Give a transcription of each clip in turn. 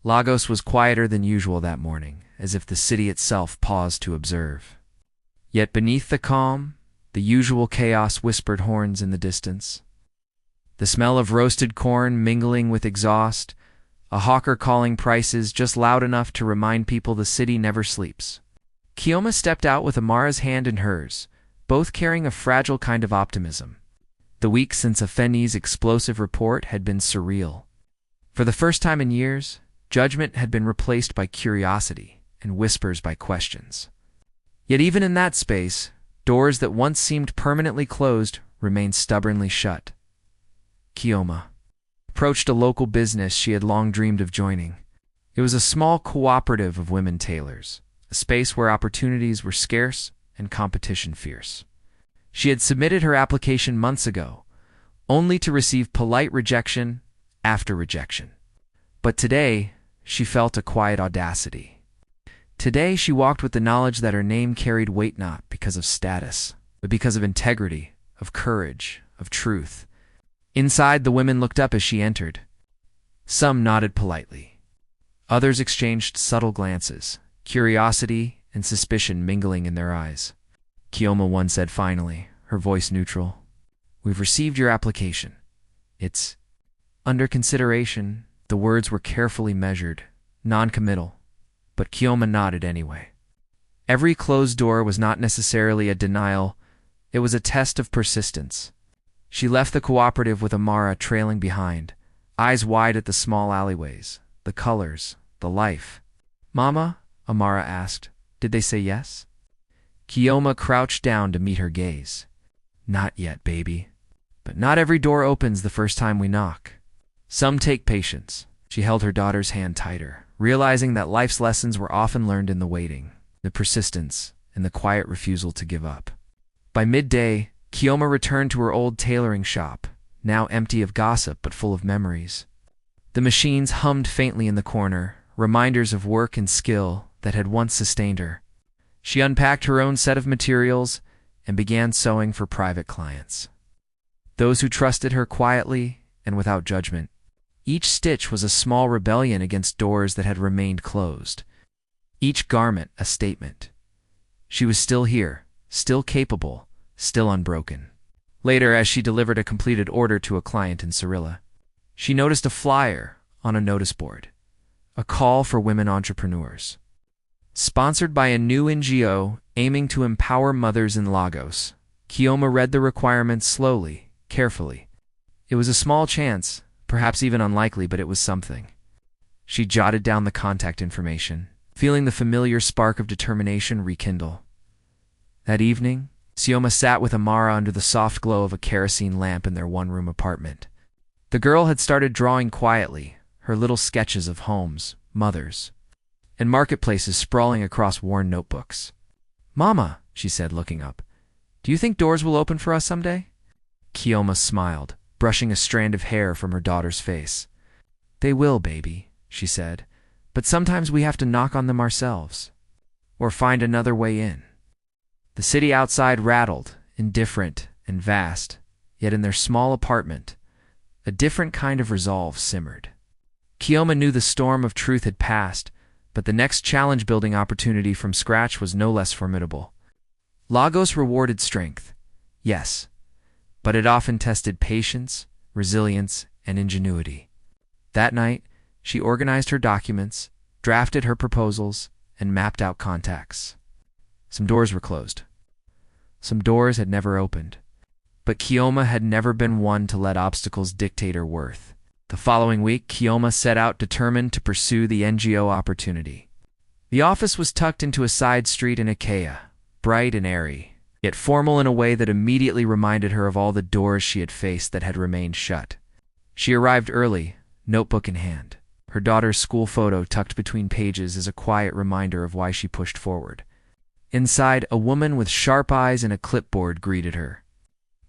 Lagos was quieter than usual that morning, as if the city itself paused to observe. Yet beneath the calm, the usual chaos whispered horns in the distance. The smell of roasted corn mingling with exhaust, a hawker calling prices just loud enough to remind people the city never sleeps. Chioma stepped out with Amara's hand in hers, both carrying a fragile kind of optimism. The week since Afeni's explosive report had been surreal. For the first time in years, judgment had been replaced by curiosity and whispers by questions. Yet even in that space, doors that once seemed permanently closed remained stubbornly shut. Chioma approached a local business she had long dreamed of joining. It was a small cooperative of women tailors, a space where opportunities were scarce and competition fierce. She had submitted her application months ago, only to receive polite rejection after rejection. But today, she felt a quiet audacity. Today, she walked with the knowledge that her name carried weight not because of status, but because of integrity, of courage, of truth. Inside, the women looked up as she entered. Some nodded politely. Others exchanged subtle glances, curiosity and suspicion mingling in their eyes. Chioma one said finally, her voice neutral, "We've received your application. It's under consideration." The words were carefully measured, non-committal, but Chioma nodded anyway. Every closed door was not necessarily a denial, it was a test of persistence. She left the cooperative with Amara trailing behind, eyes wide at the small alleyways, the colors, the life. "Mama," Amara asked, "did they say yes?" Chioma crouched down to meet her gaze. "Not yet, baby. But not every door opens the first time we knock. Some take patience." She held her daughter's hand tighter, realizing that life's lessons were often learned in the waiting, the persistence, and the quiet refusal to give up. By midday, Chioma returned to her old tailoring shop, now empty of gossip but full of memories. The machines hummed faintly in the corner, reminders of work and skill that had once sustained her. She unpacked her own set of materials and began sewing for private clients. Those who trusted her quietly and without judgment. Each stitch was a small rebellion against doors that had remained closed. Each garment a statement. She was still here, still capable, still unbroken. Later, as she delivered a completed order to a client in Cirilla, she noticed a flyer on a notice board, a call for women entrepreneurs. Sponsored by a new NGO aiming to empower mothers in Lagos, Chioma read the requirements slowly, carefully. It was a small chance, perhaps even unlikely, but it was something. She jotted down the contact information, feeling the familiar spark of determination rekindle. That evening, Chioma sat with Amara under the soft glow of a kerosene lamp in their one-room apartment. The girl had started drawing quietly, her little sketches of homes, mothers, and marketplaces sprawling across worn notebooks. "Mama," she said, looking up, "do you think doors will open for us someday?" Chioma smiled, brushing a strand of hair from her daughter's face. "They will, baby," she said, "but sometimes we have to knock on them ourselves, or find another way in." The city outside rattled, indifferent and vast, yet in their small apartment, a different kind of resolve simmered. Chioma knew the storm of truth had passed, but the next challenge-building opportunity from scratch was no less formidable. Lagos rewarded strength, yes, but it often tested patience, resilience, and ingenuity. That night, she organized her documents, drafted her proposals, and mapped out contacts. Some doors were closed. Some doors had never opened. But Chioma had never been one to let obstacles dictate her worth. The following week, Chioma set out determined to pursue the NGO opportunity. The office was tucked into a side street in Ikea, bright and airy, yet formal in a way that immediately reminded her of all the doors she had faced that had remained shut. She arrived early, notebook in hand. Her daughter's school photo tucked between pages as a quiet reminder of why she pushed forward. Inside, a woman with sharp eyes and a clipboard greeted her.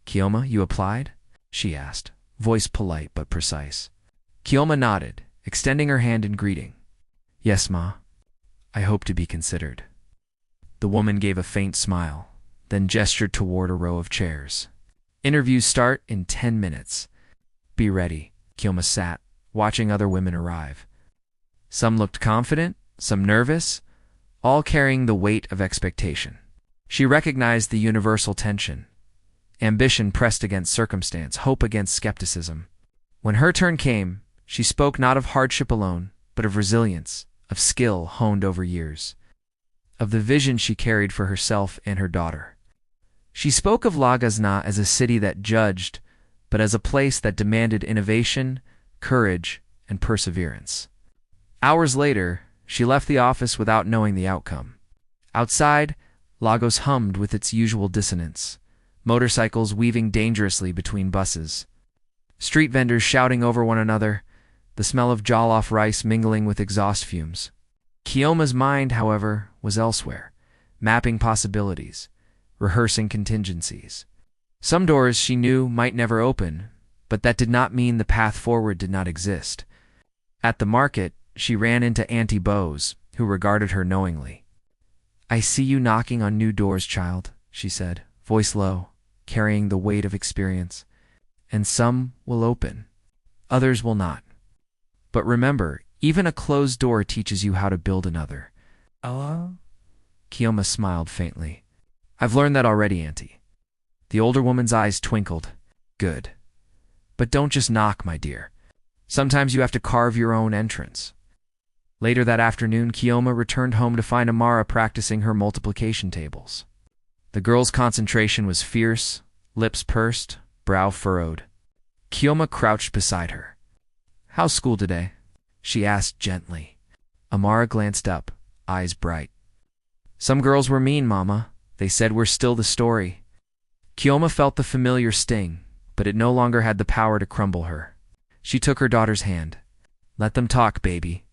"Chioma, you applied?" she asked, voice polite but precise. Chioma nodded, extending her hand in greeting. "Yes, Ma. I hope to be considered." The woman gave a faint smile, then gestured toward a row of chairs. "Interviews start in 10 minutes. Be ready." Chioma sat, watching other women arrive. Some looked confident, some nervous, all carrying the weight of expectation. She recognized the universal tension. Ambition pressed against circumstance, hope against skepticism. When her turn came, she spoke not of hardship alone, but of resilience, of skill honed over years, of the vision she carried for herself and her daughter. She spoke of Lagos not as a city that judged, but as a place that demanded innovation, courage, and perseverance. Hours later, she left the office without knowing the outcome. Outside, Lagos hummed with its usual dissonance, motorcycles weaving dangerously between buses, street vendors shouting over one another, the smell of jollof rice mingling with exhaust fumes. Chioma's mind, however, was elsewhere, mapping possibilities, rehearsing contingencies. Some doors she knew might never open, but that did not mean the path forward did not exist. At the market, she ran into Auntie Bose, who regarded her knowingly. "I see you knocking on new doors, child," she said, voice low, carrying the weight of experience. "And some will open. Others will not. But remember, even a closed door teaches you how to build another." "Oh?" Chioma smiled faintly. "I've learned that already, Auntie." The older woman's eyes twinkled. "Good. But don't just knock, my dear. Sometimes you have to carve your own entrance." Later that afternoon, Chioma returned home to find Amara practicing her multiplication tables. The girl's concentration was fierce, lips pursed, brow furrowed. Chioma crouched beside her. "How's school today?" she asked gently. Amara glanced up, eyes bright. "Some girls were mean, Mama. They said we're still the story." Chioma felt the familiar sting, but it no longer had the power to crumble her. She took her daughter's hand. "Let them talk, baby.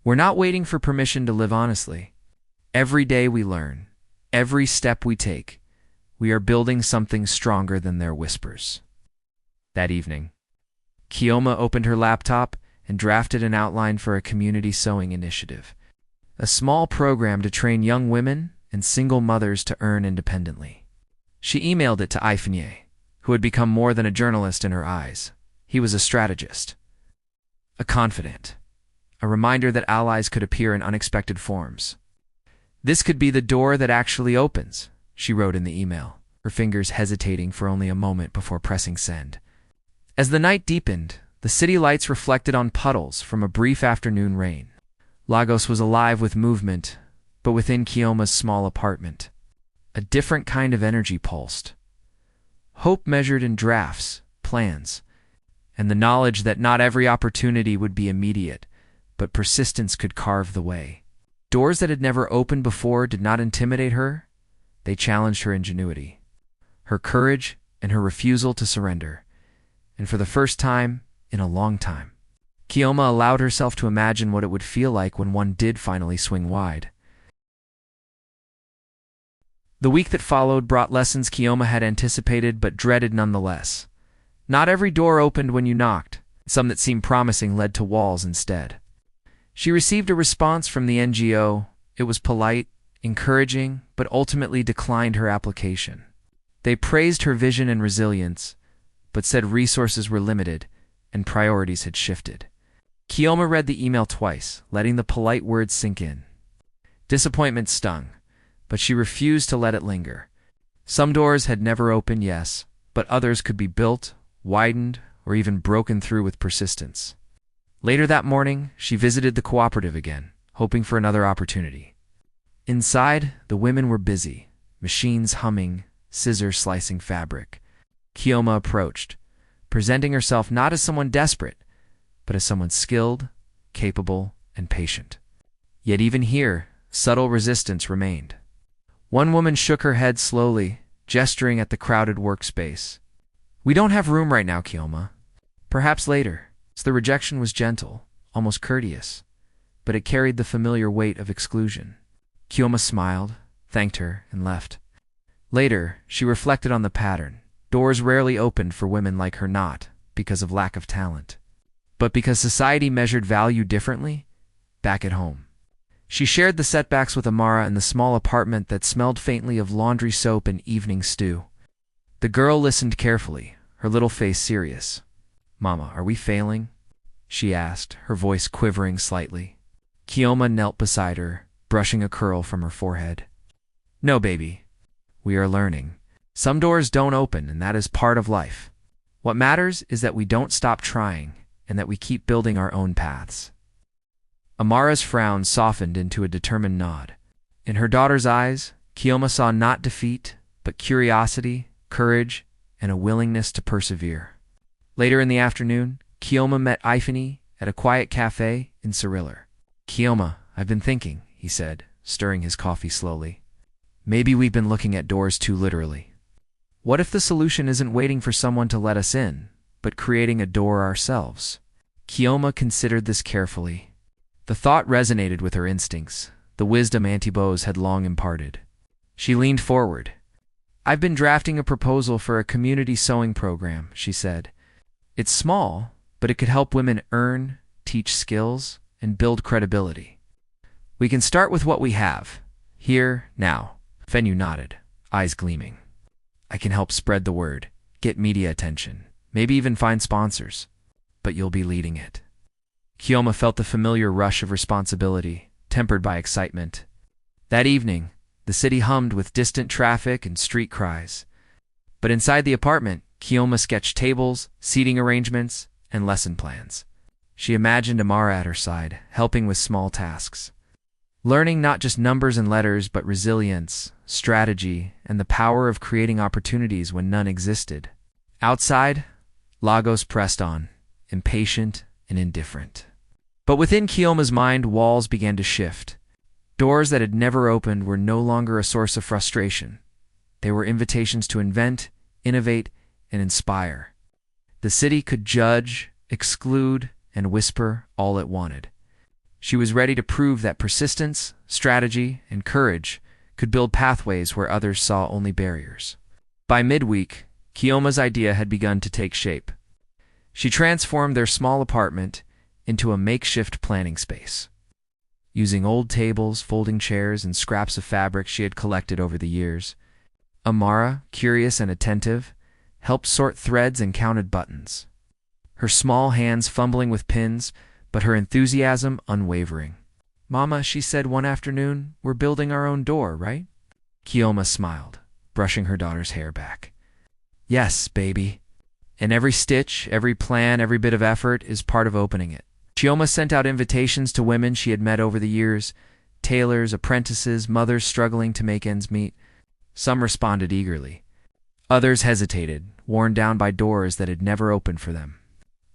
We're not waiting for permission to live honestly. Every day we learn, every step we take, we are building something stronger than their whispers." That evening, Chioma opened her laptop and drafted an outline for a community sewing initiative, a small program to train young women and single mothers to earn independently. She emailed it to Ifanye, who had become more than a journalist in her eyes. He was a strategist, a confidant, a reminder that allies could appear in unexpected forms. "This could be the door that actually opens," she wrote in the email, her fingers hesitating for only a moment before pressing send. As the night deepened, the city lights reflected on puddles from a brief afternoon rain. Lagos was alive with movement, but within Chioma's small apartment, a different kind of energy pulsed. Hope measured in drafts, plans, and the knowledge that not every opportunity would be immediate, but persistence could carve the way. Doors that had never opened before did not intimidate her. They challenged her ingenuity, her courage, and her refusal to surrender. And for the first time in a long time, Chioma allowed herself to imagine what it would feel like when one did finally swing wide. The week that followed brought lessons Chioma had anticipated but dreaded nonetheless. Not every door opened when you knocked. Some that seemed promising led to walls instead. She received a response from the NGO. It was polite, encouraging, but ultimately declined her application. They praised her vision and resilience, but said resources were limited and priorities had shifted. Chioma read the email twice, letting the polite words sink in. Disappointment stung, but she refused to let it linger. Some doors had never opened, yes, but others could be built, widened, or even broken through with persistence. Later that morning, she visited the cooperative again, hoping for another opportunity. Inside, the women were busy, machines humming, scissors slicing fabric. Chioma approached, presenting herself not as someone desperate, but as someone skilled, capable, and patient. Yet even here, subtle resistance remained. One woman shook her head slowly, gesturing at the crowded workspace. "We don't have room right now, Chioma. Perhaps later." The rejection was gentle, almost courteous, but it carried the familiar weight of exclusion. Chioma smiled, thanked her, and left. Later, she reflected on the pattern. Doors rarely opened for women like her, not because of lack of talent, but because society measured value differently back at home. She shared the setbacks with Amara in the small apartment that smelled faintly of laundry soap and evening stew. The girl listened carefully, her little face serious. "Mama, are we failing?" she asked, her voice quivering slightly. Chioma knelt beside her, brushing a curl from her forehead. No, baby. We are learning. Some doors don't open, and that is part of life. What matters is that we don't stop trying, and that we keep building our own paths. Amara's frown softened into a determined nod. In her daughter's eyes, Chioma saw not defeat, but curiosity, courage, and a willingness to persevere. Later in the afternoon, Chioma met Ifany at a quiet cafe in Ceriller. Chioma, I've been thinking, he said, stirring his coffee slowly. Maybe we've been looking at doors too literally. What if the solution isn't waiting for someone to let us in, but creating a door ourselves? Chioma considered this carefully. The thought resonated with her instincts, the wisdom Auntie Bose had long imparted. She leaned forward. I've been drafting a proposal for a community sewing program, she said. It's small, but it could help women earn, teach skills, and build credibility. We can start with what we have. Here, now. Fenyu nodded, eyes gleaming. I can help spread the word, get media attention, maybe even find sponsors. But you'll be leading it. Chioma felt the familiar rush of responsibility, tempered by excitement. That evening, the city hummed with distant traffic and street cries. But inside the apartment, Chioma sketched tables, seating arrangements, and lesson plans. She imagined Amara at her side, helping with small tasks. Learning not just numbers and letters, but resilience, strategy, and the power of creating opportunities when none existed. Outside, Lagos pressed on, impatient and indifferent. But within Chioma's mind, walls began to shift. Doors that had never opened were no longer a source of frustration. They were invitations to invent, innovate, and inspire. The city could judge, exclude, and whisper all it wanted. She was ready to prove that persistence, strategy, and courage could build pathways where others saw only barriers. By midweek, Chioma's idea had begun to take shape. She transformed their small apartment into a makeshift planning space. Using old tables, folding chairs, and scraps of fabric she had collected over the years, Amara, curious and attentive, helped sort threads and counted buttons. Her small hands fumbling with pins, but her enthusiasm unwavering. Mama, she said one afternoon, we're building our own door, right? Chioma smiled, brushing her daughter's hair back. Yes, baby. And every stitch, every plan, every bit of effort is part of opening it. Chioma sent out invitations to women she had met over the years, tailors, apprentices, mothers struggling to make ends meet. Some responded eagerly. Others hesitated, worn down by doors that had never opened for them.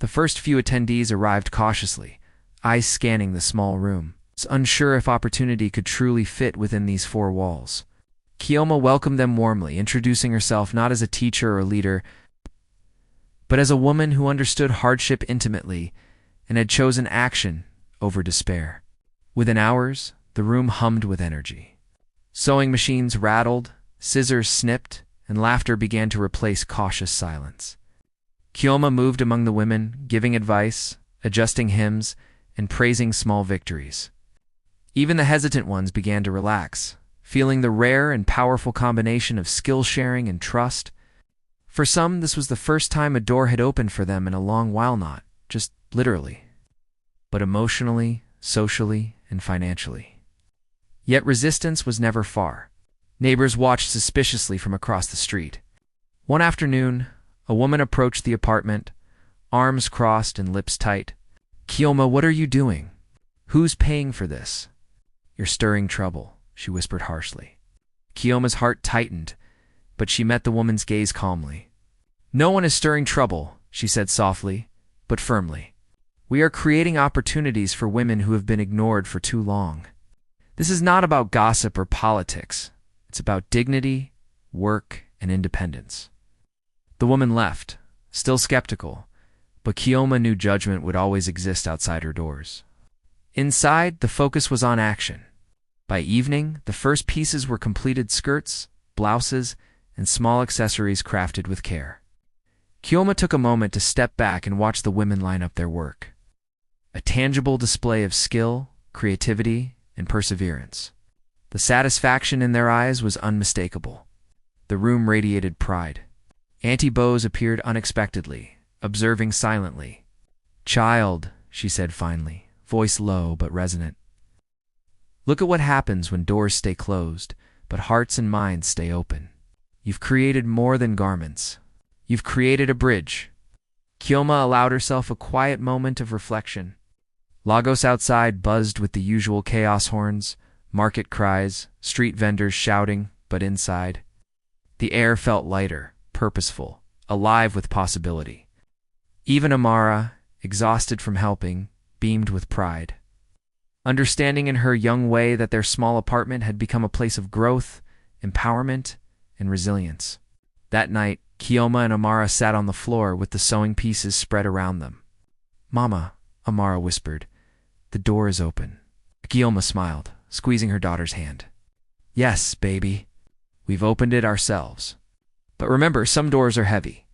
The first few attendees arrived cautiously, eyes scanning the small room, unsure if opportunity could truly fit within these four walls. Chioma welcomed them warmly, introducing herself not as a teacher or leader, but as a woman who understood hardship intimately and had chosen action over despair. Within hours, the room hummed with energy. Sewing machines rattled, scissors snipped, and laughter began to replace cautious silence. Chioma moved among the women, giving advice, adjusting hymns, and praising small victories. Even the hesitant ones began to relax, feeling the rare and powerful combination of skill sharing and trust. For some, this was the first time a door had opened for them in a long while, not just literally, but emotionally, socially, and financially. Yet resistance was never far. Neighbors watched suspiciously from across the street. One afternoon, a woman approached the apartment, arms crossed and lips tight. Chioma, what are you doing? Who's paying for this? You're stirring trouble, she whispered harshly. Chioma's heart tightened, but she met the woman's gaze calmly. No one is stirring trouble, she said softly, but firmly. We are creating opportunities for women who have been ignored for too long. This is not about gossip or politics. It's about dignity, work, and independence. The woman left, still skeptical, but Chioma knew judgment would always exist outside her doors. Inside, the focus was on action. By evening, the first pieces were completed skirts, blouses, and small accessories crafted with care. Chioma took a moment to step back and watch the women line up their work. A tangible display of skill, creativity, and perseverance. The satisfaction in their eyes was unmistakable. The room radiated pride. Auntie Bose appeared unexpectedly, observing silently. Child, she said finally, voice low but resonant. Look at what happens when doors stay closed, but hearts and minds stay open. You've created more than garments. You've created a bridge. Chioma allowed herself a quiet moment of reflection. Lagos outside buzzed with the usual chaos horns, market cries, street vendors shouting, but inside, the air felt lighter, purposeful, alive with possibility. Even Amara, exhausted from helping, beamed with pride, understanding in her young way that their small apartment had become a place of growth, empowerment, and resilience. That night, Chioma and Amara sat on the floor with the sewing pieces spread around them. "Mama," Amara whispered, "the door is open." Chioma smiled, squeezing her daughter's hand. "Yes, baby. We've opened it ourselves. But remember, some doors are heavy.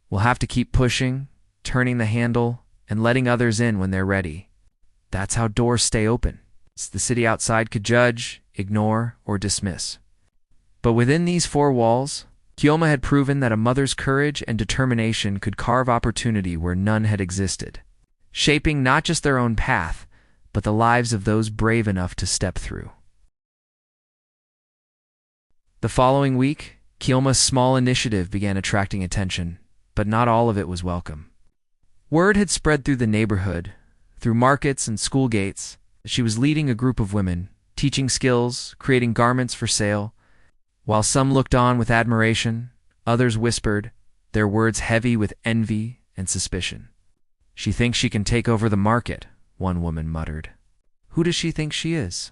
We'll have to keep pushing, turning the handle, and letting others in when they're ready. That's how doors stay open. The city outside could judge, ignore, or dismiss. But within these four walls, Chioma had proven that a mother's courage and determination could carve opportunity where none had existed, shaping not just their own path, but the lives of those brave enough to step through. The following week, Chioma's small initiative began attracting attention, but not all of it was welcome. Word had spread through the neighborhood, through markets and school gates, that she was leading a group of women, teaching skills, creating garments for sale. While some looked on with admiration, others whispered, their words heavy with envy and suspicion. "She thinks she can take over the market," one woman muttered. "Who does she think she is?"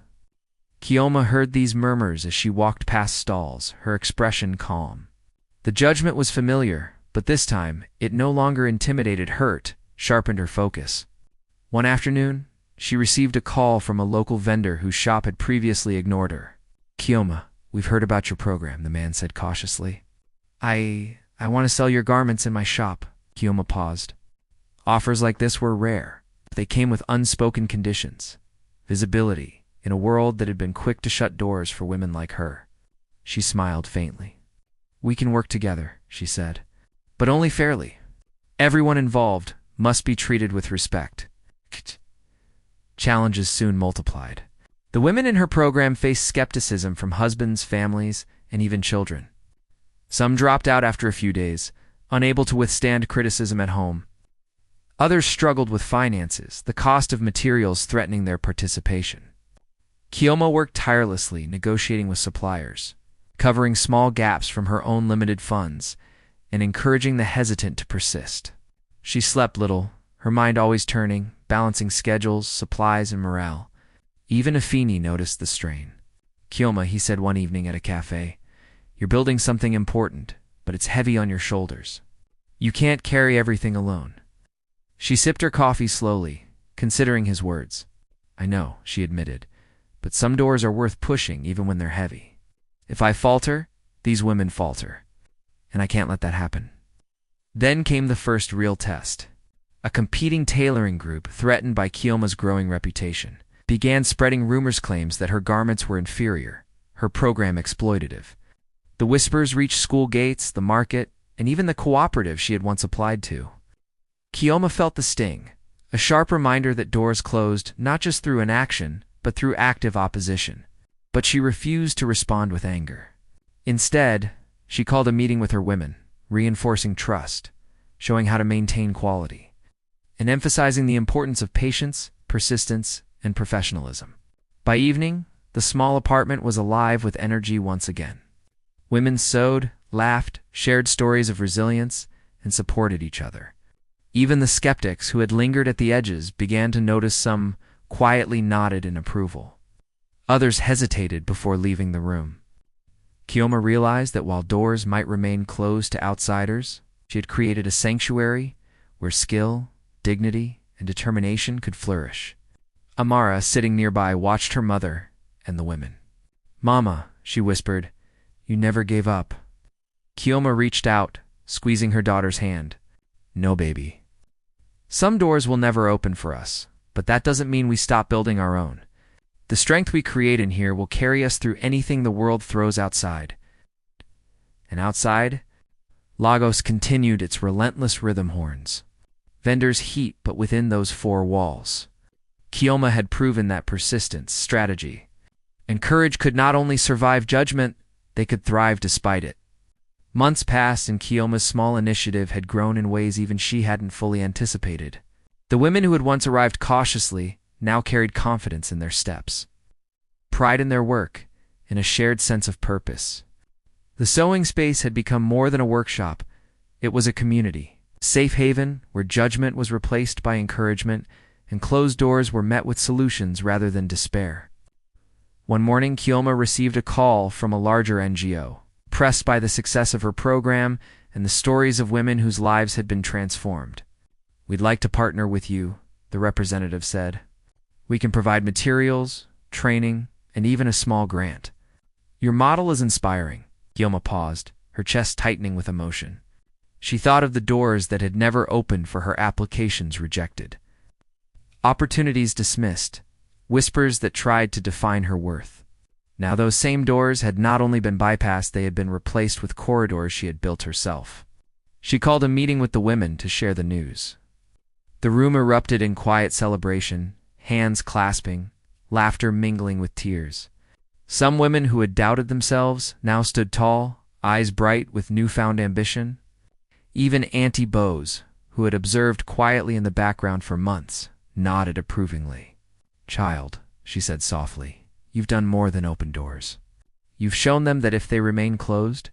Chioma heard these murmurs as she walked past stalls, her expression calm. The judgment was familiar, but this time, it no longer intimidated her, sharpened her focus. One afternoon, she received a call from a local vendor whose shop had previously ignored her. "Chioma, we've heard about your program," the man said cautiously. I want to sell your garments in my shop." Chioma paused. Offers like this were rare, but they came with unspoken conditions. Visibility, in a world that had been quick to shut doors for women like her. She smiled faintly. "We can work together," she said, "but only fairly. Everyone involved must be treated with respect." Challenges soon multiplied. The women in her program faced skepticism from husbands, families, and even children. Some dropped out after a few days, unable to withstand criticism at home. Others struggled with finances, the cost of materials threatening their participation. Chioma worked tirelessly, negotiating with suppliers, covering small gaps from her own limited funds, and encouraging the hesitant to persist. She slept little, her mind always turning, balancing schedules, supplies, and morale. Even Afeni noticed the strain. "Chioma," he said one evening at a cafe, "you're building something important, but it's heavy on your shoulders. You can't carry everything alone." She sipped her coffee slowly, considering his words. "I know," she admitted, "but some doors are worth pushing even when they're heavy. If I falter, these women falter, and I can't let that happen." Then came the first real test. A competing tailoring group, threatened by Chioma's growing reputation, began spreading rumors claims that her garments were inferior, her program exploitative. The whispers reached school gates, the market, and even the cooperative she had once applied to. Chioma felt the sting, a sharp reminder that doors closed not just through inaction, but through active opposition. But she refused to respond with anger. Instead, she called a meeting with her women, reinforcing trust, showing how to maintain quality, and emphasizing the importance of patience, persistence, and professionalism. By evening, the small apartment was alive with energy once again. Women sewed, laughed, shared stories of resilience, and supported each other. Even the skeptics who had lingered at the edges began to notice some quietly nodded in approval. Others hesitated before leaving the room. Chioma realized that while doors might remain closed to outsiders, she had created a sanctuary where skill, dignity, and determination could flourish. Amara, sitting nearby, watched her mother and the women. "Mama," she whispered, "you never gave up." Chioma reached out, squeezing her daughter's hand. "No, baby. Some doors will never open for us, but that doesn't mean we stop building our own. The strength we create in here will carry us through anything the world throws outside." And outside, Lagos continued its relentless rhythm horns. Vendors heat, but within those four walls. Chioma had proven that persistence, strategy, And courage could not only survive judgment, they could thrive despite it. Months passed and Chioma's small initiative had grown in ways even she hadn't fully anticipated. The women who had once arrived cautiously now carried confidence in their steps, pride in their work, and a shared sense of purpose. The sewing space had become more than a workshop. It was a community, safe haven where judgment was replaced by encouragement and closed doors were met with solutions rather than despair. One morning, Chioma received a call from a larger NGO, pressed by the success of her program and the stories of women whose lives had been transformed. "We'd like to partner with you," the representative said. "We can provide materials, training, and even a small grant." "Your model is inspiring." Chioma paused, her chest tightening with emotion. She thought of the doors that had never opened for her applications rejected, opportunities dismissed, whispers that tried to define her worth. Now those same doors had not only been bypassed, they had been replaced with corridors she had built herself. She called a meeting with the women to share the news. The room erupted in quiet celebration, hands clasping, laughter mingling with tears. Some women who had doubted themselves now stood tall, eyes bright with newfound ambition. Even Auntie Bose, who had observed quietly in the background for months, nodded approvingly. "Child," she said softly, "you've done more than open doors. You've shown them that if they remain closed,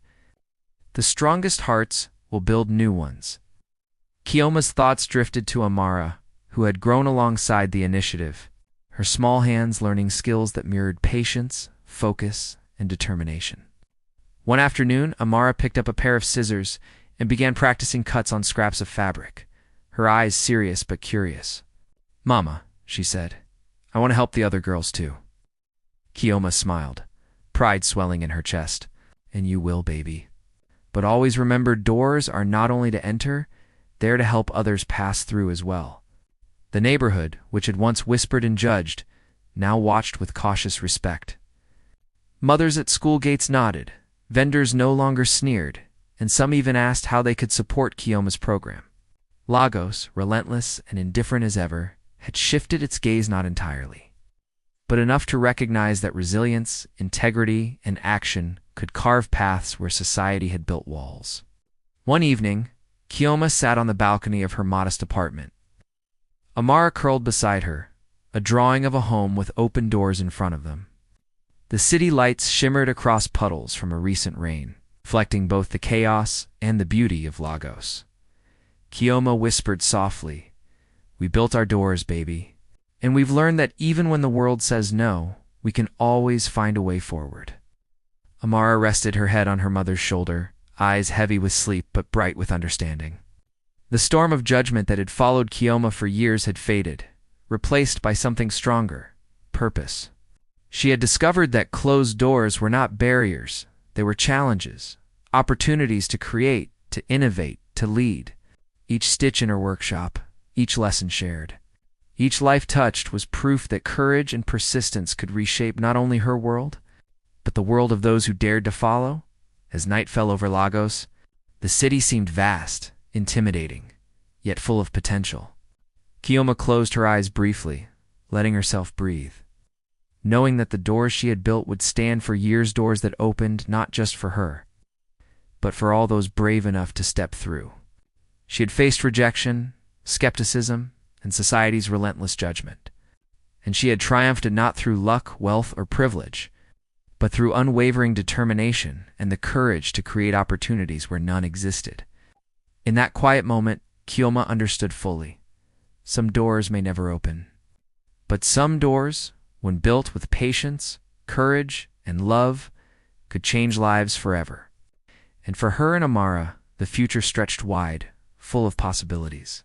the strongest hearts will build new ones." Chioma's thoughts drifted to Amara, who had grown alongside the initiative, her small hands learning skills that mirrored patience, focus, and determination. One afternoon, Amara picked up a pair of scissors and began practicing cuts on scraps of fabric, her eyes serious but curious. "Mama," she said, "I want to help the other girls too." Chioma smiled, pride swelling in her chest. "And you will, baby. But always remember, doors are not only to enter, they're to help others pass through as well." The neighborhood, which had once whispered and judged, now watched with cautious respect. Mothers at school gates nodded, vendors no longer sneered, and some even asked how they could support Chioma's program. Lagos, relentless and indifferent as ever, had shifted its gaze not entirely, but enough to recognize that resilience, integrity, and action could carve paths where society had built walls. One evening, Chioma sat on the balcony of her modest apartment. Amara curled beside her, a drawing of a home with open doors in front of them. The city lights shimmered across puddles from a recent rain, reflecting both the chaos and the beauty of Lagos. Chioma whispered softly, "We built our doors, baby, and we've learned that even when the world says no, we can always find a way forward." Amara rested her head on her mother's shoulder, eyes heavy with sleep but bright with understanding. The storm of judgment that had followed Chioma for years had faded, replaced by something stronger: purpose. She had discovered that closed doors were not barriers, they were challenges, opportunities to create, to innovate, to lead. Each stitch in her workshop, each lesson shared, each life touched was proof that courage and persistence could reshape not only her world, but the world of those who dared to follow. As night fell over Lagos, the city seemed vast, intimidating, yet full of potential. Chioma closed her eyes briefly, letting herself breathe, knowing that the doors she had built would stand for years, doors that opened not just for her, but for all those brave enough to step through. She had faced rejection, skepticism, and society's relentless judgment, and she had triumphed not through luck, wealth, or privilege, but through unwavering determination and the courage to create opportunities where none existed. In that quiet moment, Chioma understood fully. Some doors may never open, but some doors, when built with patience, courage, and love, could change lives forever. And for her and Amara, the future stretched wide, full of possibilities.